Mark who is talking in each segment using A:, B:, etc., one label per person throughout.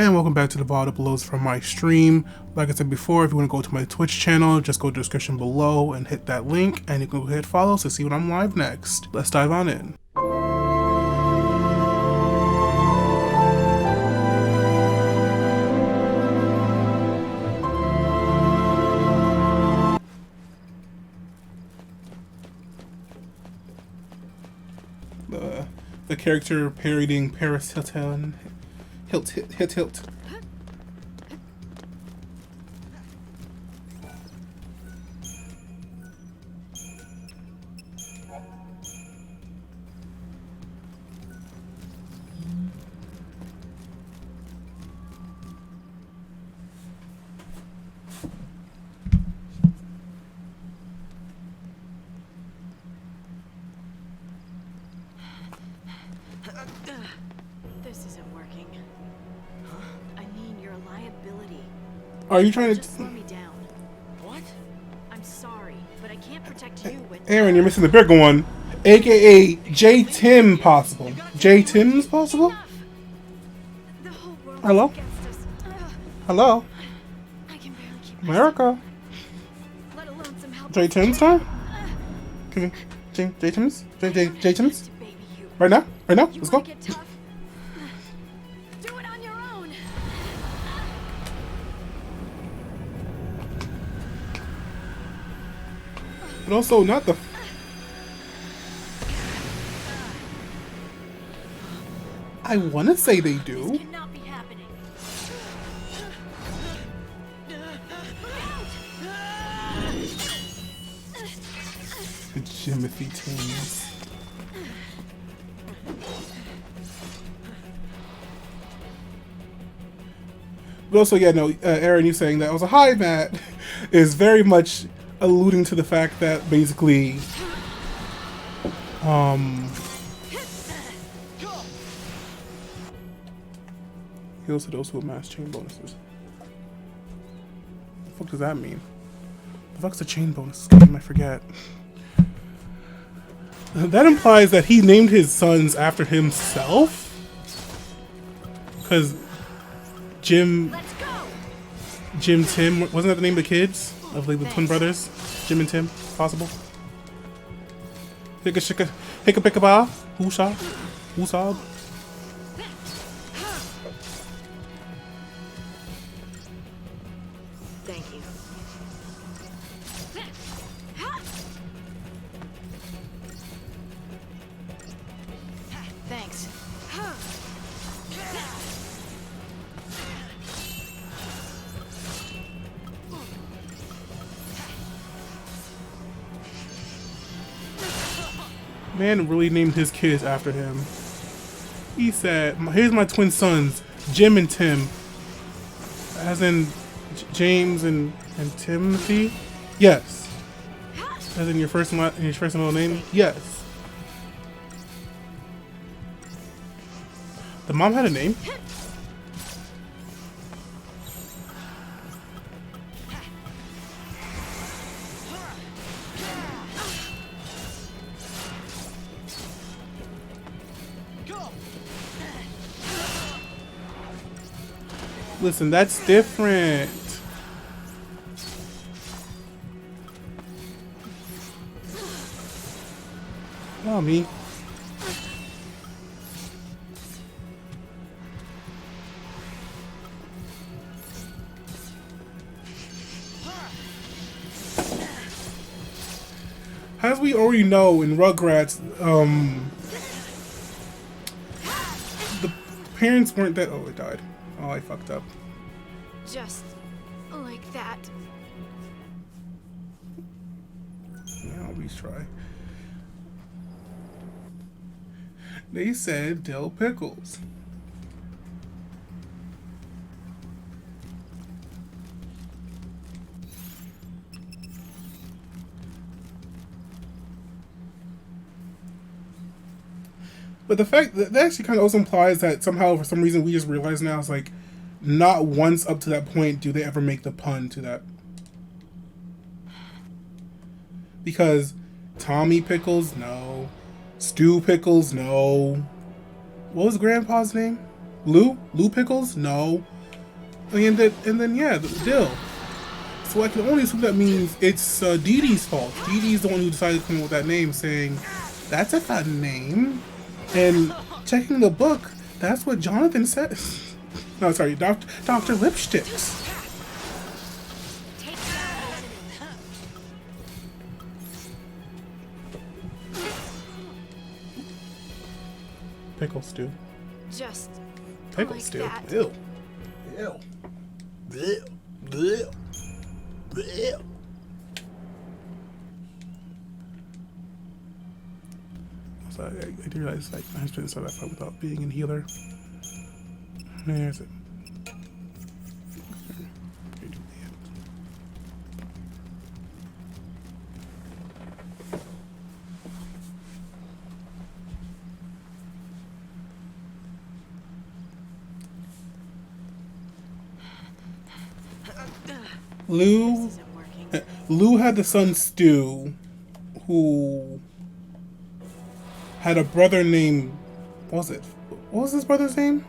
A: And welcome back to the VOD uploads from my stream. Like I said before, if you want to go to my Twitch channel, just go to the description below and hit that link, and you can go hit follow to see when I'm live next. Let's dive on in. The character parodying Paris Hilton. Hilt.
B: This isn't working. I mean, you're a liability.
A: Are you trying to
B: just slow me down? What? I'm sorry, but I can't protect you when
A: Aaron, you're missing the bigger one. AKA J Tim possible. J Tim's possible?
B: the whole world
A: Hello?
B: is against us.
A: Hello?
B: I can barely keep
A: America.
B: let alone some help.
A: J Tim's time? Can we J Tim's? J Tim's?
B: Baby, you.
A: Right now? Right now?
B: You
A: Let's
B: wanna
A: go.
B: get tough? Do it on your own.
A: But also not the I wanna say they
B: This
A: do.
B: cannot be happening.
A: The Jimothy Tims. But also, yeah, no, Aaron, you saying that was a hi, Matt, is very much alluding to the fact that basically, heals to those who amass chain bonuses. The fuck does that mean? The fuck's the chain bonus game? I forget. That implies that he named his sons after himself? Because Jim Tim, wasn't that the name of the kids? Of like the twin brothers? Jim and Tim, possible? Hicka shicka, hicka picka ba, woosah, woosah.
B: Thank you. Thanks.
A: Man really named his kids after him. He said, here's my twin sons, Jim and Tim. As in James and Timothy? Yes. As in your first and middle name? Yes. The mom had a name? Listen, that's different. Oh, me. As we already know in Rugrats, the parents weren't that. Oh, it died. Oh, I fucked up.
B: Just like that.
A: Yeah, I'll retry. They said dill pickles. But the fact that actually kind of also implies that somehow, for some reason, we just realize now it's like, not once up to that point do they ever make the pun to that. Because Tommy Pickles, no. Stu Pickles, no. What was Grandpa's name? Lou? Lou Pickles? No. And then yeah, the Dill. So I can only assume that means it's Dee Dee's fault. Dee Dee's the one who decided to come up with that name, saying, "That's a fun name." And checking the book, that's what Jonathan says. No, sorry, Dr. Lipsticks.
B: Take down the enemy.
A: Pickle stew.
B: Just
A: Pickle
B: like
A: stew.
B: that.
A: Ew. Ew. Blech. Blech. Blech. So I do realize like I shouldn't start that fight without being in healer. There's it. Lou,
B: This isn't working.
A: Lou had the son Stu, who had a brother named, what was his brother's name?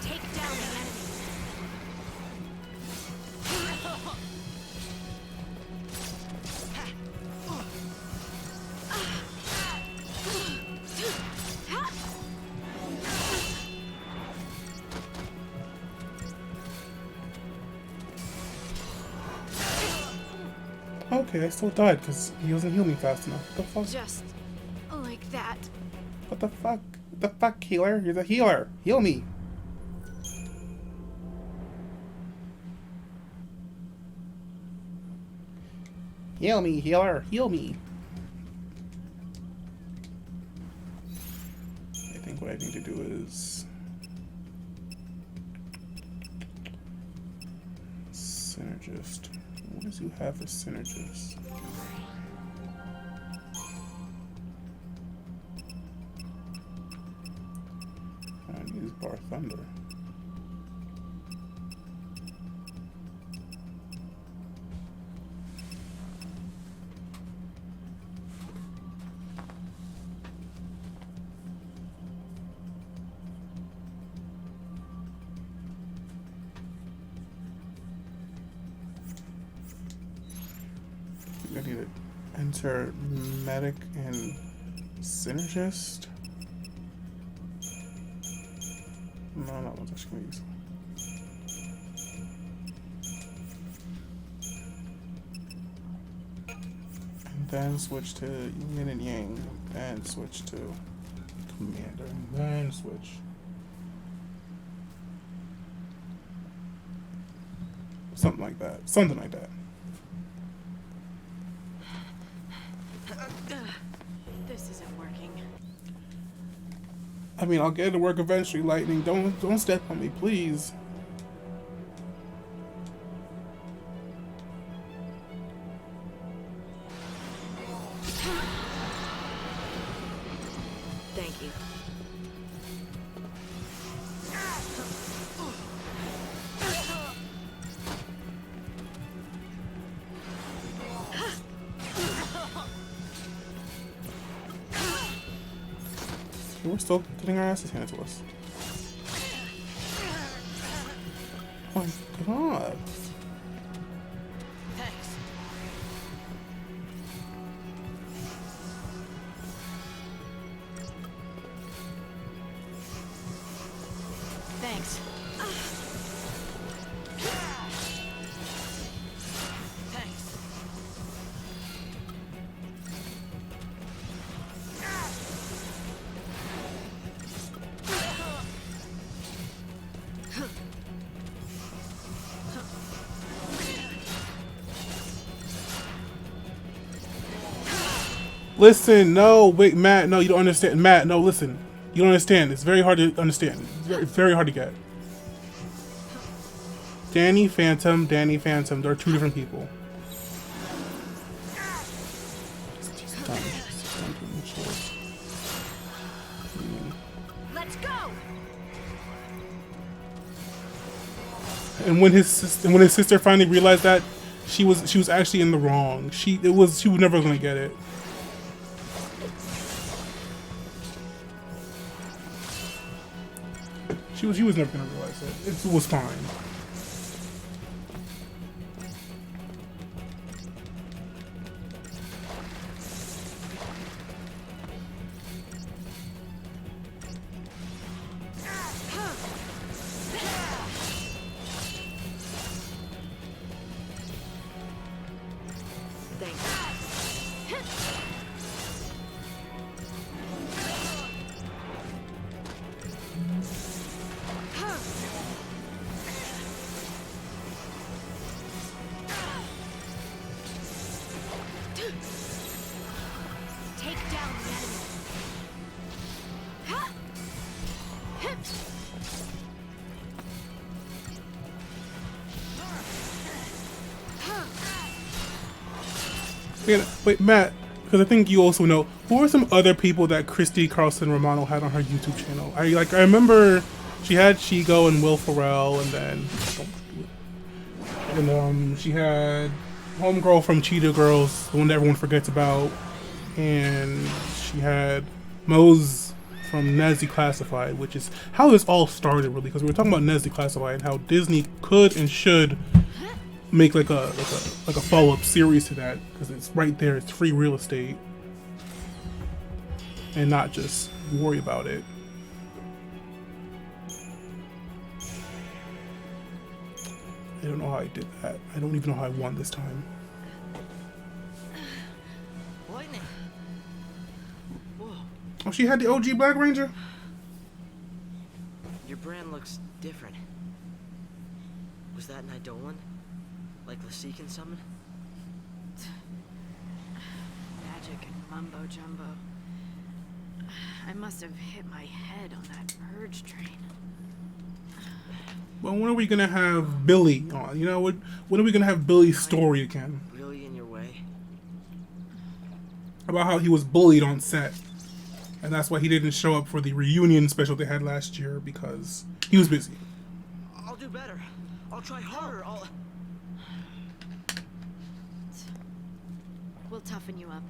B: Take down the enemy.
A: Okay, I still died because he doesn't heal me fast enough. What the fuck?
B: Just like that.
A: What the fuck? What the fuck, healer? You're the healer. Heal me. Heal me, healer. Heal me. I think what I need to do is synergist. What does you have for synergist? I need his Bar Thunder. I need to enter medic and synergist. No, not one's actually gonna use. And then switch to yin and yang, and then switch to commander, and then switch. Something like that. Something like that.
B: This isn't working.
A: I mean, I'll get it to work eventually, Lightning. Don't step on me, please.
B: Thank you.
A: We're still getting our asses handed to us. Oh my god.
B: Thanks. Thanks. Thanks.
A: Listen, no, wait, Matt, no, you don't understand. Matt, no, listen. You don't understand. It's very hard to understand. It's very, very hard to get. Danny Phantom, they're two different people. She's done doing chores. And when his sister finally realized that, she was actually in the wrong. She was never gonna get it. She was never gonna realize it. It was fine.
B: Take down the enemy.
A: Wait, Matt, because I think you also know, who are some other people that Christy Carlson Romano had on her YouTube channel? I remember she had Chigo and Will Ferrell, and then she had homegirl from Cheetah Girls, the one that everyone forgets about, and she had Mose from Nes Declassified, which is how this all started, really, because we were talking about Nes Declassified and how Disney could and should make like a follow-up series to that, because it's right there, it's free real estate, and not just worry about it. I don't know how I did that. I don't even know how I won this time.
C: Lightning. Whoa.
A: Oh, she had the OG Black Ranger?
C: Your brand looks different. Was that an Eidolon? Like Lassie can summon?
B: Magic and mumbo jumbo. I must have hit my head on that purge train.
A: Well, when are we gonna have Billy on? You know, when are we gonna have Billy's story again?
C: Really in your way?
A: About how he was bullied on set. And that's why he didn't show up for the reunion special they had last year, because he was busy.
C: I'll do better. I'll try harder.
B: We'll toughen you up.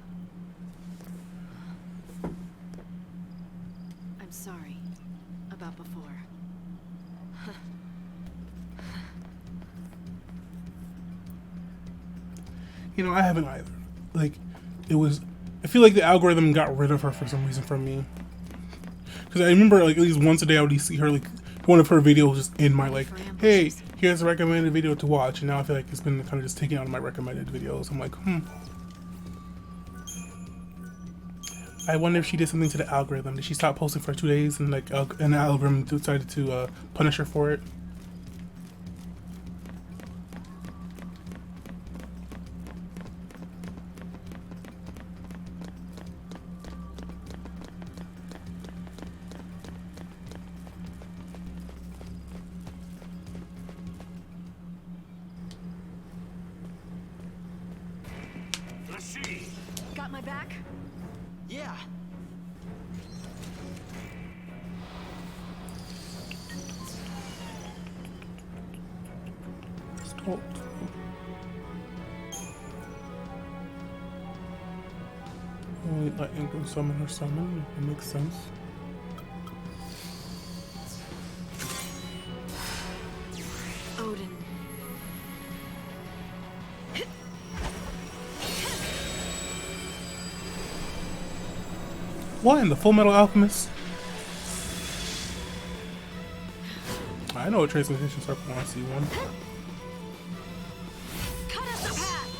B: I'm sorry about before.
A: You know, I haven't either. Like, I feel like the algorithm got rid of her for some reason from me. Because I remember, like, at least once a day I would see her, like, one of her videos just in my, like, hey, here's a recommended video to watch. And now I feel like it's been kind of just taken out of my recommended videos. I'm like, I wonder if she did something to the algorithm. Did she stop posting for 2 days and, like, an algorithm decided to punish her for it?
B: Got my back?
C: Yeah.
A: Stop. Only let Ingram summon her summon. It makes sense.
B: Odin.
A: What in the Full Metal Alchemist? I know a transmutation circle when I see one.
B: Cut us a path!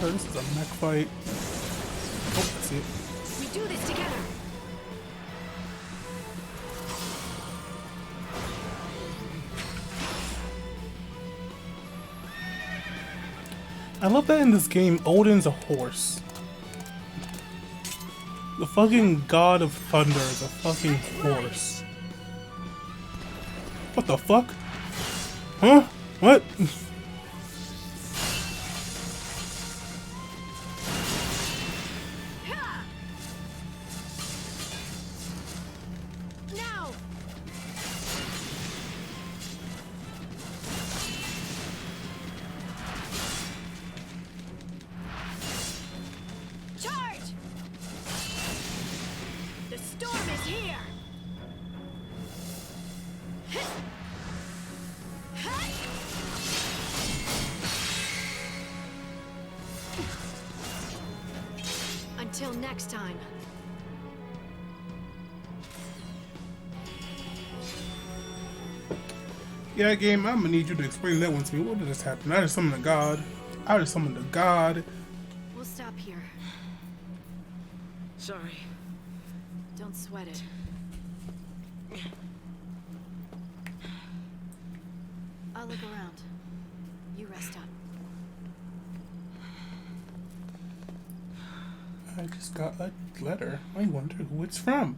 A: Oh, this is a mech fight. Oh, I see it.
B: We do this together.
A: I love that in this game, Odin's a horse. The fucking god of thunder is a fucking horse. What the fuck? Huh? What?
B: Now. Charge! The storm is here. Until next time.
A: Yeah, game, I'm gonna need you to explain that one to me. What did this happen? I just summoned a god. I just summoned a god.
B: We'll stop here.
C: Sorry.
B: Don't sweat it. I'll look around. You rest up.
A: I just got a letter. I wonder who it's from.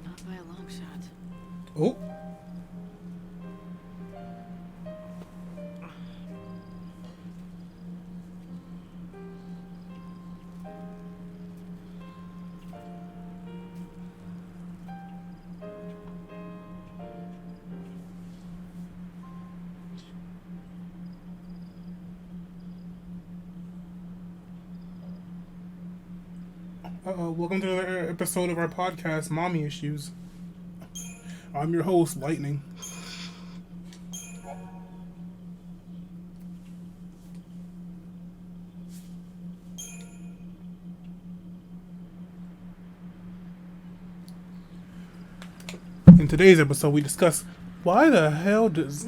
B: Not by a long shot.
A: Oh. Welcome to another episode of our podcast, Mommy Issues. I'm your host, Lightning. In today's episode, we discuss why the hell does...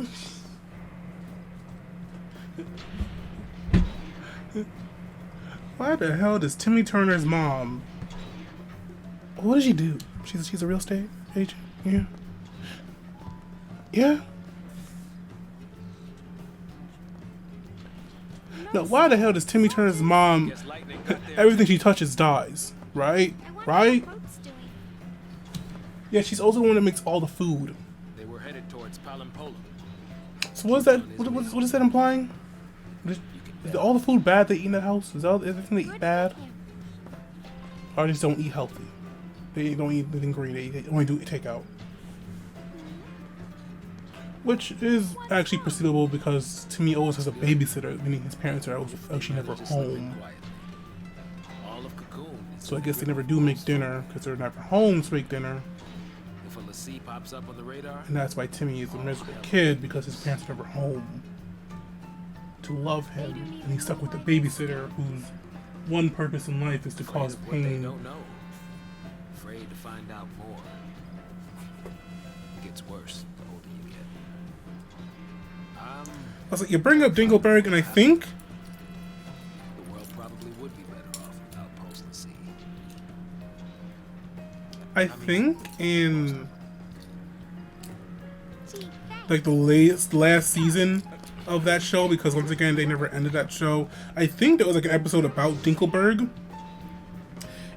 A: Why the hell does Timmy Turner's mom... What does she do? She's a real estate agent? Yeah. Yeah? No, why the hell does Timmy Turner's mom... Everything she touches dies, right? Right? Yeah, she's also the one that makes all the food.
D: They were headed towards Palampolo.
A: So what is that? What is that implying? Is all the food bad they eat in that house? Is everything they eat bad? Or they just don't eat healthy? They don't eat anything green. They only do takeout. Which is actually perceivable because Timmy always has a babysitter, meaning his parents are actually never home.
D: All of Cocoon.
A: So I guess they never do make dinner because they're never home to make dinner.
D: If a Lassie pops up on the radar,
A: And that's why Timmy is a miserable kid, because his parents are never home to love him. And he's stuck with the babysitter whose one purpose in life is to
D: afraid
A: cause
D: of what they
A: pain.
D: don't know. Afraid to find out more. It gets worse the older you get.
A: I was like, you bring up Dingleberg, and I think
D: The world probably would be better off without Post Lassie.
A: in like the last season of that show, because once again they never ended that show. I think there was like an episode about Dinkelberg,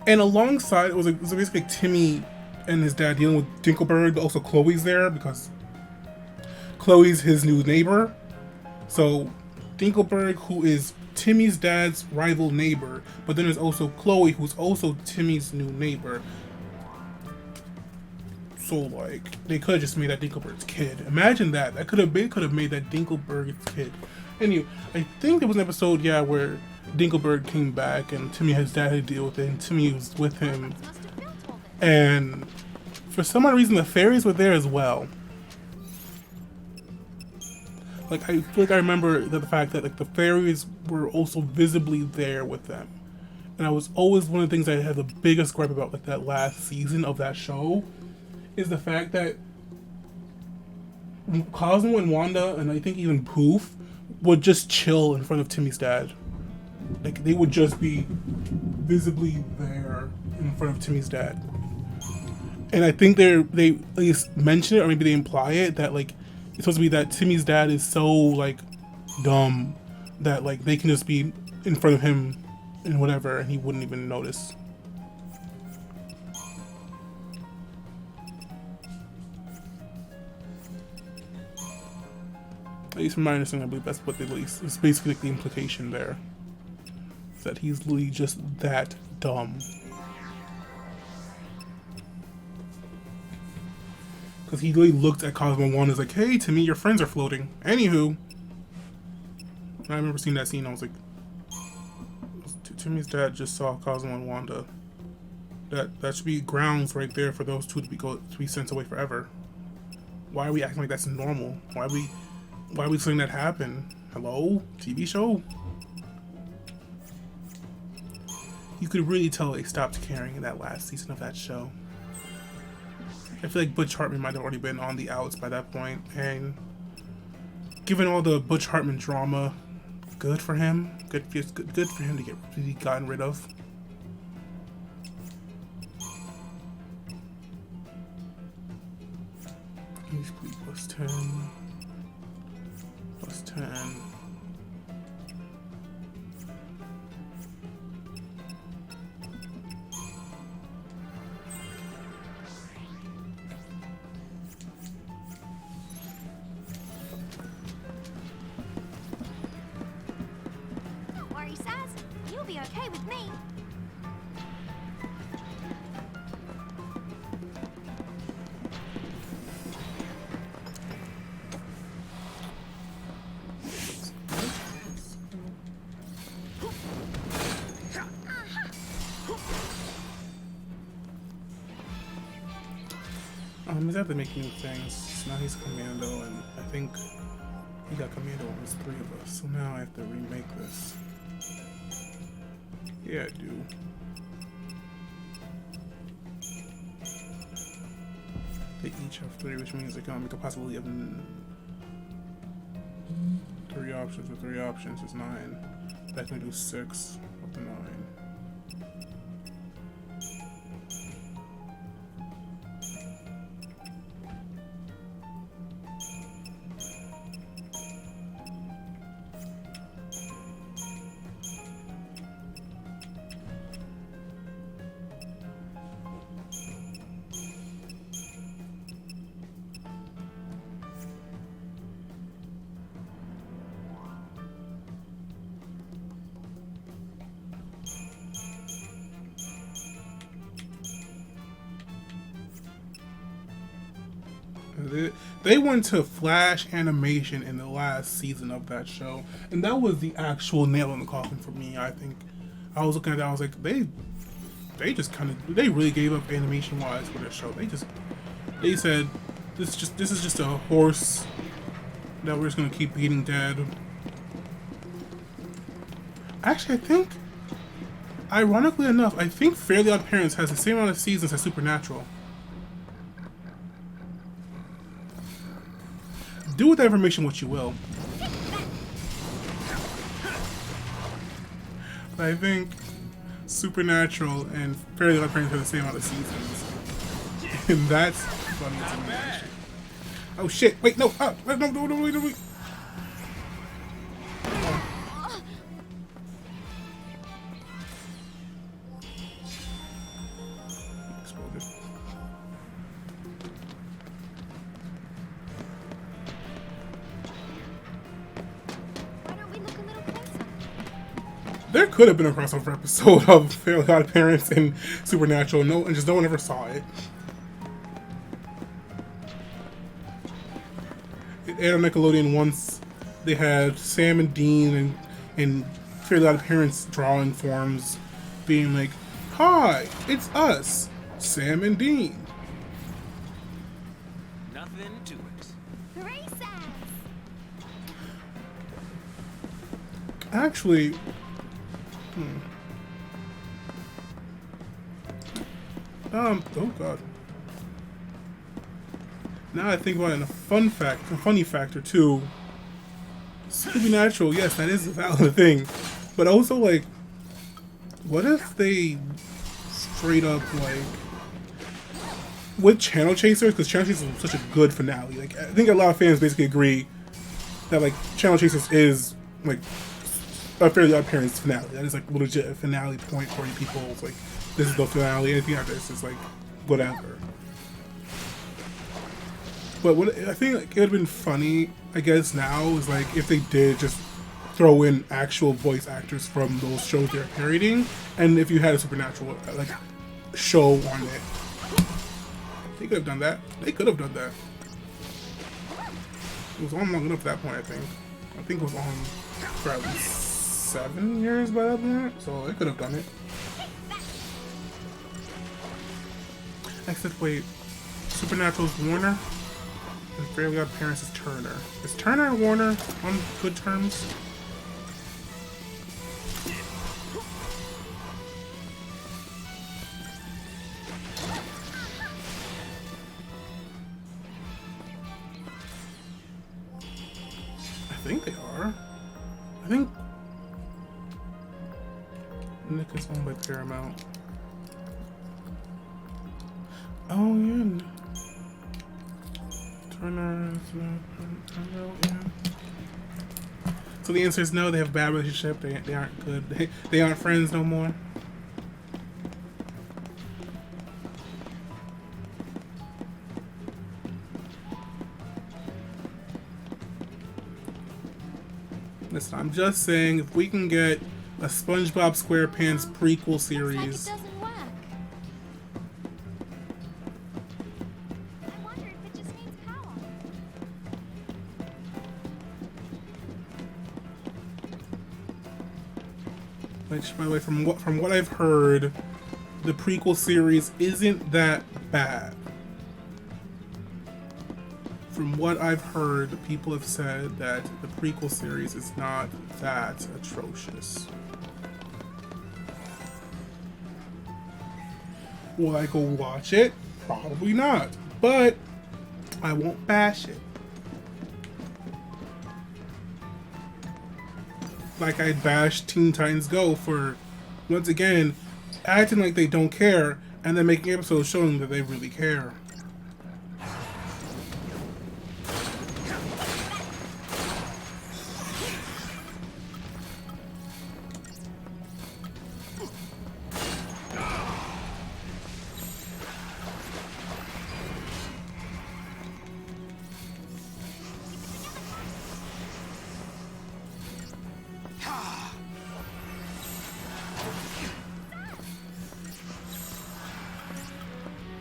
A: and alongside it was basically like Timmy and his dad dealing with Dinkelberg, but also Chloe's there because Chloe's his new neighbor. So Dinkelberg, who is Timmy's dad's rival neighbor, but then there's also Chloe, who's also Timmy's new neighbor. So like they could have just made that Dinkelberg's kid. Imagine that. That could have made that Dinkelberg's kid. Anyway, I think there was an episode, yeah, where Dinkelberg came back and Timmy his dad had to deal with it, and Timmy was with him. And for some odd reason, the fairies were there as well. Like I feel like I remember the fact that like the fairies were also visibly there with them. And I was always one of the things I had the biggest gripe about like that last season of that show is the fact that Cosmo and Wanda and I think even Poof would just chill in front of Timmy's dad. Like they would just be visibly there in front of Timmy's dad. And I think they at least mention it or maybe they imply it that like it's supposed to be that Timmy's dad is so like dumb that like they can just be in front of him and whatever and he wouldn't even notice. At least from my understanding, I believe that's what they released. It's basically like the implication there. Is that he's literally just that dumb. Because he literally looked at Cosmo and Wanda and was like, hey, Timmy, your friends are floating. Anywho. I remember seeing that scene, I was like, Timmy's dad just saw Cosmo and Wanda. That should be grounds right there for those two to be sent away forever. Why are we acting like that's normal? Why are we letting that happen? Hello? TV show? You could really tell they stopped caring in that last season of that show. I feel like Butch Hartman might have already been on the outs by that point, and given all the Butch Hartman drama, good for him. Good for him to be gotten rid of. Please, plus 10. Plus 10.
E: Don't worry, Saz. You'll be okay with me.
A: He's have to make new things. So now he's Commando, and I think he got Commando on his 3 of us. So now I have to remake this. Yeah, I do. They each have 3, which means they can make a possibility of 3 options. With 3 options is 9. I can do 6 of the 9. They went to flash animation in the last season of that show, and that was the actual nail in the coffin for me. I think I was looking at that, I was like, they really gave up animation wise for this show. They said this is just a horse that we're just gonna keep beating dead. Actually, I think, ironically enough, I think Fairly Odd Parents has the same amount of seasons as Supernatural. Do with that information what you will. But I think Supernatural and Fairly Odd Parents have the same amount of seasons. And that's funny to me, actually. Oh shit, wait, no, no, wait. Exploded. There could have been a crossover episode of Fairly Odd Parents and Supernatural, and no one ever saw it. aired on Nickelodeon once. They had Sam and Dean and Fairly Odd Parents drawing forms being like, "Hi, it's us, Sam and Dean."
D: Nothing to it.
E: Recess!
A: Actually, oh god. Now I think about it, a funny factor too. Supernatural, yes, that is a valid thing. But also, like, what if they straight up, like, with Channel Chasers, because Channel Chasers was such a good finale. Like, I think a lot of fans basically agree that, like, Channel Chasers is, like, a Fairly Odd Parents finale. That is, like, legit a finale point for people. It's like, this is the finale, anything after this is, like, whatever. But what I think, like, it would have been funny, I guess, now is, like, if they did just throw in actual voice actors from those shows they're parodying, and if you had a Supernatural, like, show on it. They could have done that. They could have done that. It was on long enough at that point, I think. I think it was on for at least 7 years by that point, so they could have done it. Except, wait, Supernatural's Warner? And Fairly Odd Parents is Turner. Is Turner and Warner on good terms? I think they are. I think Nick is owned by Paramount. Oh yeah. Turner is yeah. So the answer is no. They have a bad relationship. They aren't good. They aren't friends no more. Listen, I'm just saying, if we can get a SpongeBob SquarePants prequel
E: Looks like it
A: series,
E: doesn't work. I wonder if it just needs power.
A: which, by the way, from what I've heard, the prequel series isn't that bad. From what I've heard, people have said that the prequel series is not that atrocious. Will I go watch it? Probably not. But I won't bash it. Like I bashed Teen Titans Go for, once again, acting like they don't care and then making episodes showing that they really care.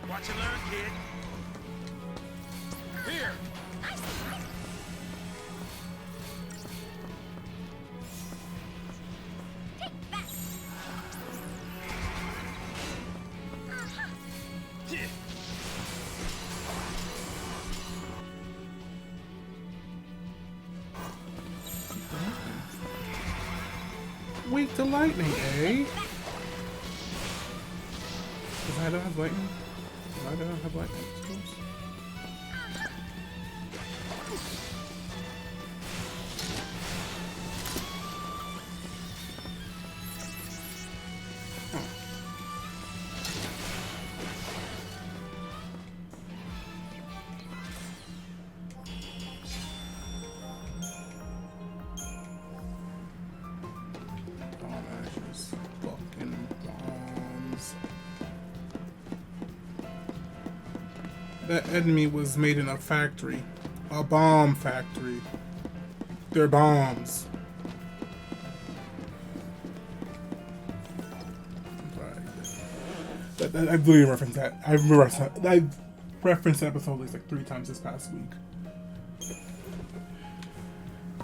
D: Watch and learn, kid. Here.
E: Take that.
D: Yeah.
A: Weak to lightning, eh? Does I don't have lightning? I don't have lightning. Oops. Fucking bombs. That enemy was made in a factory. A bomb factory. They're bombs. I really referenced that. I referenced that episode at least like 3 times this past week.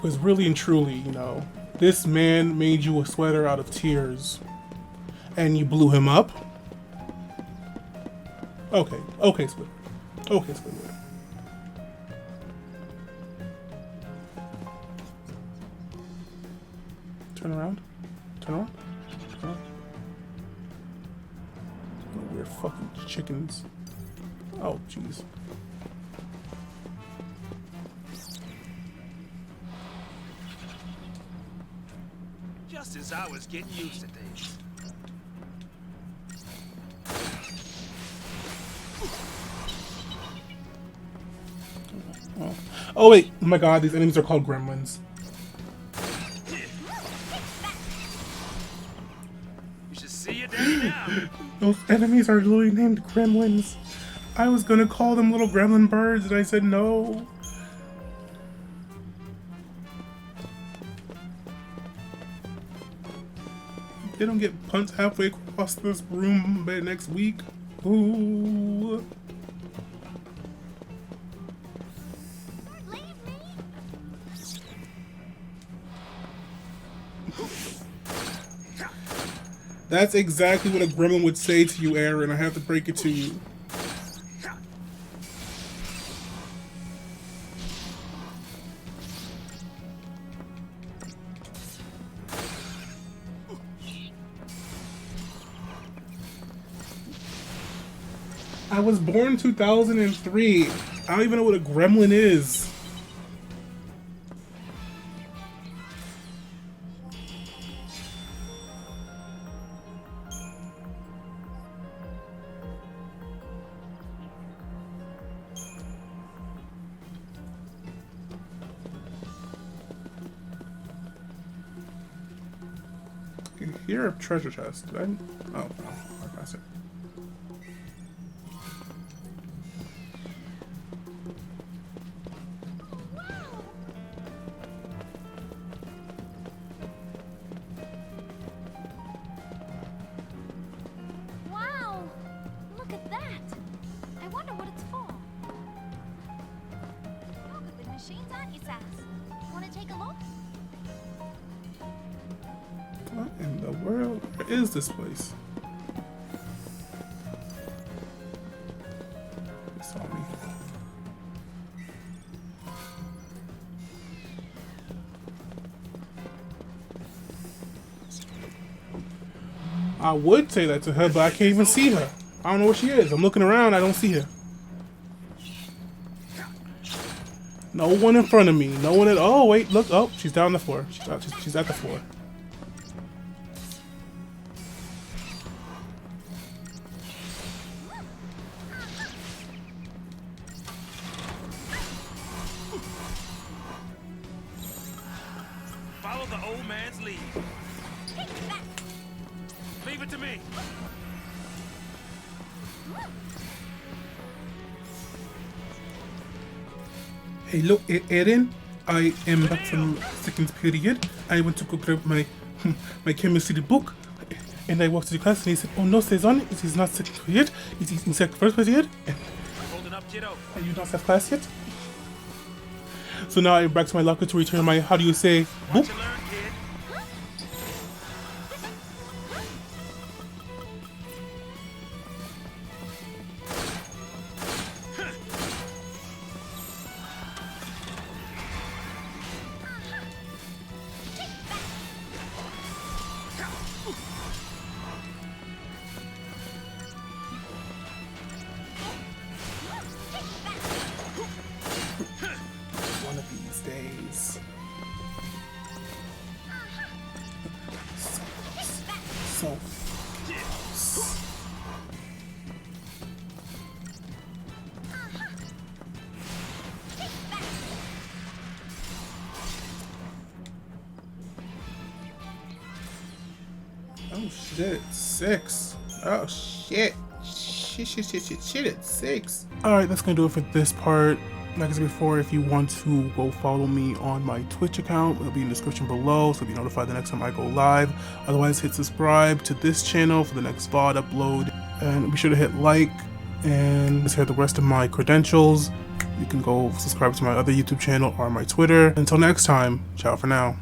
A: Because really and truly, you know, this man made you a sweater out of tears. And you blew him up? Okay, okay, Squidward. Okay, Squidward. Turn around. Turn around. Turn around. Oh, weird fucking chickens. Oh, jeez.
D: Just as I was getting used to things.
A: Oh wait, oh my god, these enemies are called gremlins.
D: You should see your daddy now.
A: Those enemies are literally named gremlins. I was gonna call them little gremlin birds and I said no. They don't get punched halfway across this room by next week. Ooh.
E: Don't leave me.
A: That's exactly what a gremlin would say to you, Aaron. I have to break it to you. I was born 2003. I don't even know what a gremlin is. I can hear a treasure chest. Did I? Oh, no. I passed it.
E: Wow! Look at that! I wonder what it's for. You're good with machines, aren't you, Sass? Want to take a look?
A: What in the world? Where is this place? They saw me. I would say that to her, but I can't even see her. I don't know where she is. I'm looking around. I don't see her. No one in front of me. No one at. Oh wait, look. Oh, she's down the floor. She's at the floor.
D: Follow the old man's lead. Leave it to me.
A: Hey, look, Aaron. I am back from second period. I went to go grab my my chemistry book, and I walked to the class, and he said, "Oh no, Cezanne, it is not second period. It is in second first period." And
D: Holding up, kiddo.
A: you don't have class yet. So now I'm back to my locker to return my, how do you say, book?
D: What you learn, kid?
A: One of these days. So close. Oh shit, 6. Oh shit. Shit, it's 6. Alright, that's gonna do it for this part. Like I said before, if you want to go follow me on my Twitch account, it'll be in the description below, so you'll be notified the next time I go live. Otherwise, hit subscribe to this channel for the next VOD upload. And be sure to hit like, and let's hear the rest of my credentials. You can go subscribe to my other YouTube channel or my Twitter. Until next time, ciao for now.